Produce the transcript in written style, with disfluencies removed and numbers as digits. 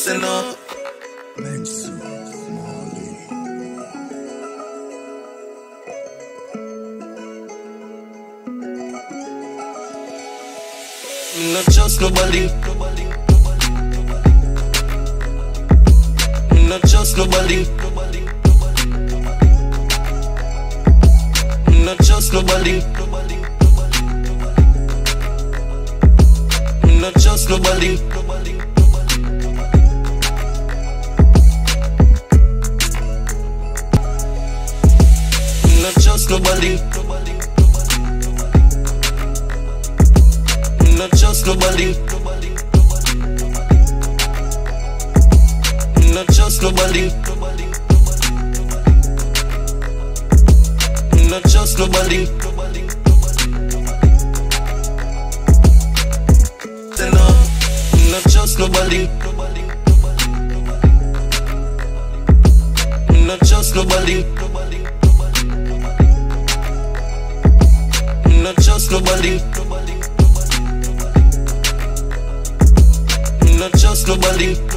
say no. Me not trust nobody. Me not trust nobody. Me not trust nobody. Me not trust nobody. Me not trust nobody. Me not trust nobody. Me not trust nobody. Me not trust nobody. Say no. Me not trust nobody. Me not trust nobody. Me not trust nobody. Me not trust nobody.